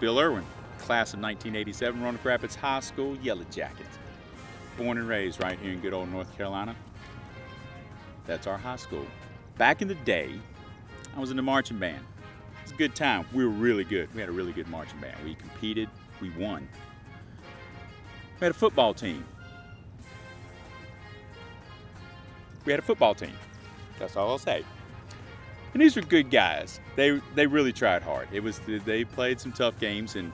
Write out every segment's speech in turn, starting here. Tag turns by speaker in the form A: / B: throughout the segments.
A: Bill Irwin, class of 1987, Roanoke Rapids High School, Yellow Jackets. Born and raised right here in good old North Carolina. That's our high school. Back in the day, I was in the marching band. It was a good time. We were really good. We had a really good marching band. We competed, we won. We had a football team. That's all I'll say. And these were good guys. They really tried hard. They played some tough games, and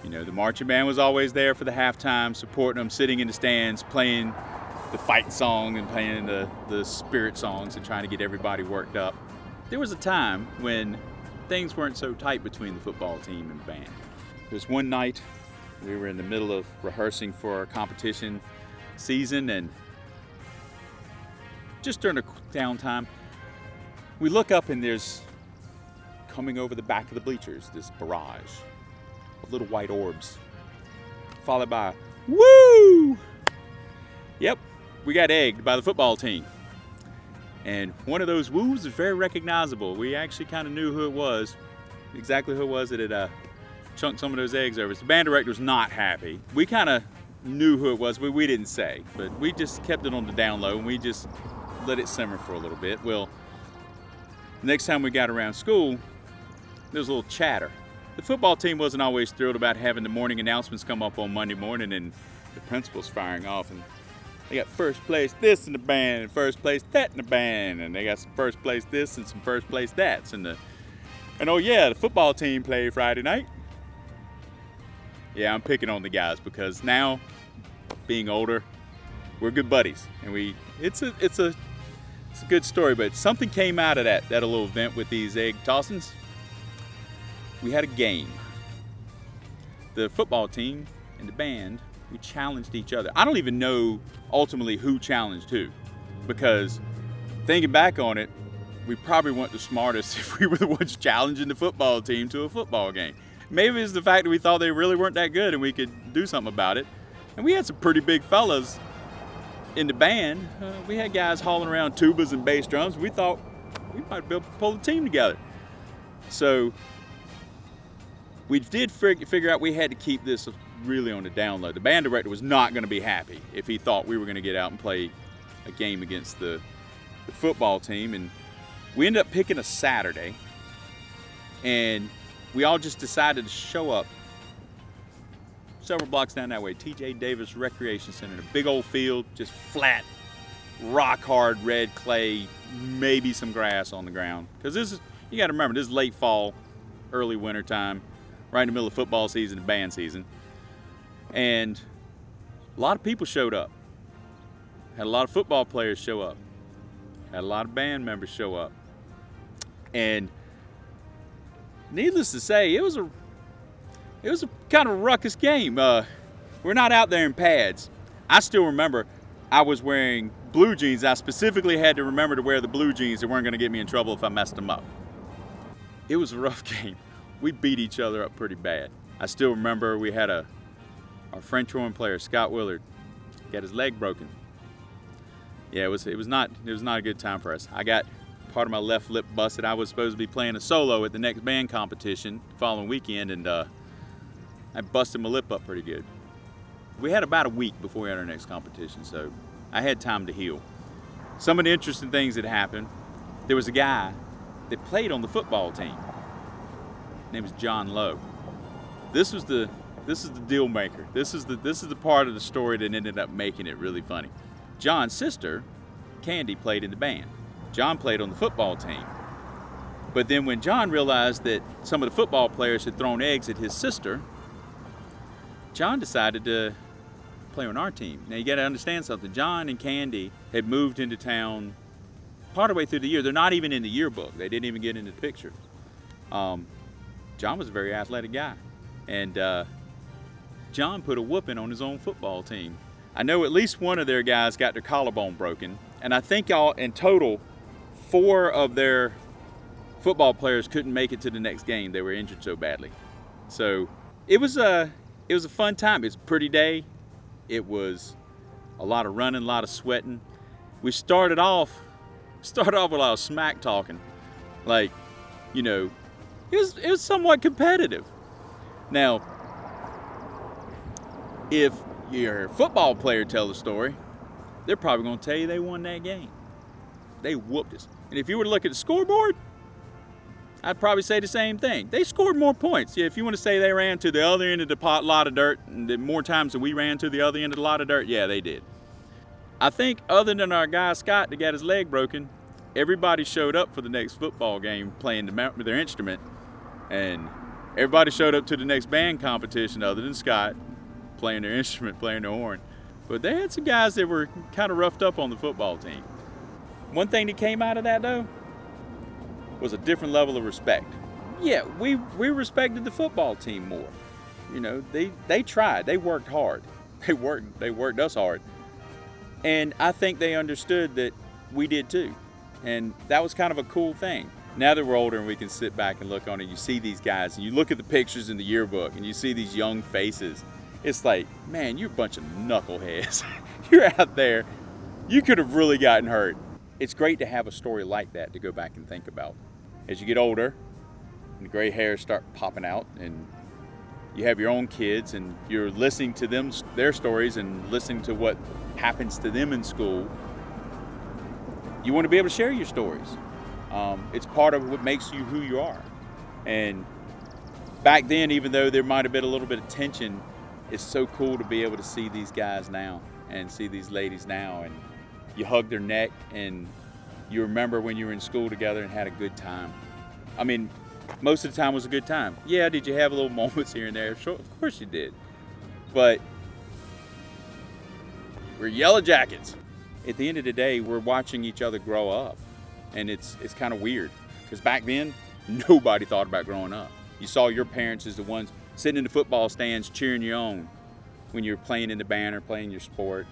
A: the marching band was always there for the halftime, supporting them, sitting in the stands, playing the fight song and playing the spirit songs and trying to get everybody worked up. There was a time when things weren't so tight between the football team and the band. There was one night we were in the middle of rehearsing for our competition season, and just during the downtime, we look up and there's, coming over the back of the bleachers, this barrage of little white orbs, followed by, woo! Yep, we got egged by the football team. And one of those woos is very recognizable. We actually kind of knew who it was, exactly who it was that had chunked some of those eggs over us. The band director was not happy. We kind of knew who it was, but we didn't say. But we just kept it on the down low, and we just let it simmer for a little bit. Well, the next time we got around school, there was a little chatter. The football team wasn't always thrilled about having the morning announcements come up on Monday morning and the principal's firing off, and they got first place this in the band and first place that in the band, and they got some first place this and some first place that's, and oh yeah, the football team played Friday night. Yeah, I'm picking on the guys because now, being older, we're good buddies, and it's a good story, but something came out of that little event with these egg tossings. We had a game. The football team and the band, we challenged each other. I don't even know ultimately who challenged who, because thinking back on it, we probably weren't the smartest if we were the ones challenging the football team to a football game. Maybe it's the fact that we thought they really weren't that good and we could do something about it. And we had some pretty big fellas in the band. We had guys hauling around tubas and bass drums. We thought we might be able to pull the team together. So we did figure out we had to keep this really on the down low. The band director was not going to be happy if he thought we were going to get out and play a game against the football team. And we ended up picking a Saturday, and we all just decided to show up several blocks down that way, T.J. Davis Recreation Center, in a big old field, just flat, rock hard red clay, maybe some grass on the ground. Because you got to remember, this is late fall, early winter time, right in the middle of football season and band season. And a lot of people showed up. Had a lot of football players show up. Had a lot of band members show up. And needless to say, it was a kind of ruckus game. We're not out there in pads. I still remember I was wearing blue jeans. I specifically had to remember to wear the blue jeans that weren't going to get me in trouble if I messed them up. It was a rough game. We beat each other up pretty bad. I still remember we had our French horn player, Scott Willard, got his leg broken. Yeah, it was not a good time for us. I got part of my left lip busted. I was supposed to be playing a solo at the next band competition the following weekend, and I busted my lip up pretty good. We had about a week before we had our next competition, so I had time to heal. Some of the interesting things that happened, there was a guy that played on the football team. His name was John Lowe. This is the deal maker. This is the part of the story that ended up making it really funny. John's sister, Candy, played in the band. John played on the football team. But then when John realized that some of the football players had thrown eggs at his sister, John decided to play on our team. Now you got to understand something. John and Candy had moved into town part of the way through the year. They're not even in the yearbook. They didn't even get into the picture. John was a very athletic guy. And John put a whooping on his own football team. I know at least one of their guys got their collarbone broken. And I think in total, 4 of their football players couldn't make it to the next game. They were injured so badly. So it was a fun time. It's a pretty day. It was a lot of running, a lot of sweating. We started off with a lot of smack talking. Like, it was somewhat competitive. Now, if your football player tells the story, they're probably going to tell you they won that game. They whooped us. And if you were to look at the scoreboard, I'd probably say the same thing. They scored more points. Yeah, if you want to say they ran to the other end of the lot of dirt more times than we ran to the other end of the lot of dirt, yeah, they did. I think other than our guy Scott that got his leg broken, everybody showed up for the next football game playing their instrument, and everybody showed up to the next band competition other than Scott playing their instrument, playing their horn. But they had some guys that were kind of roughed up on the football team. One thing that came out of that, though, was a different level of respect. Yeah, we respected the football team more. You know, they tried. They worked hard. They worked us hard. And I think they understood that we did too. And that was kind of a cool thing. Now that we're older and we can sit back and look on it, you see these guys and you look at the pictures in the yearbook and you see these young faces. It's like, man, you're a bunch of knuckleheads. You're out there. You could have really gotten hurt. It's great to have a story like that to go back and think about. As you get older and the gray hairs start popping out and you have your own kids and you're listening to their stories and listening to what happens to them in school, you want to be able to share your stories. It's part of what makes you who you are. And back then, even though there might have been a little bit of tension, it's so cool to be able to see these guys now and see these ladies now, and you hug their neck and you remember when you were in school together and had a good time. I mean, most of the time was a good time. Yeah, did you have little moments here and there? Sure, of course you did. But we're yellow jackets. At the end of the day, we're watching each other grow up. And it's kind of weird. Because back then, nobody thought about growing up. You saw your parents as the ones sitting in the football stands cheering you on when you were playing in the band or playing your sport.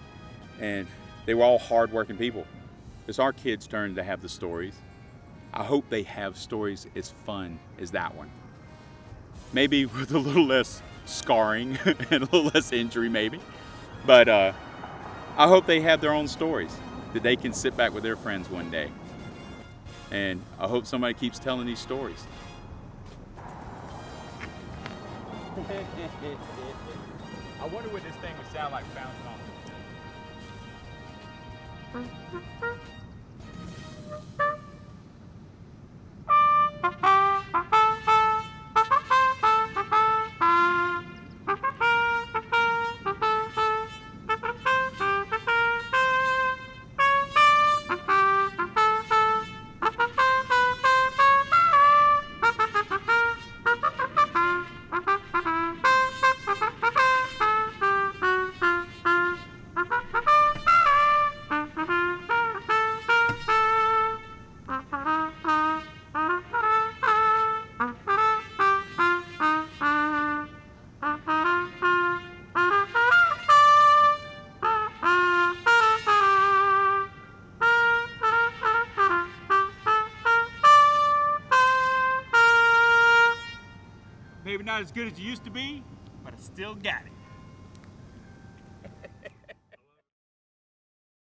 A: And they were all hardworking people. It's our kids' turn to have the stories. I hope they have stories as fun as that one. Maybe with a little less scarring and a little less injury maybe. But I hope they have their own stories that they can sit back with their friends one day. And I hope somebody keeps telling these stories. I wonder what this thing would sound like bouncing off. Maybe not as good as you used to be, but I still got it.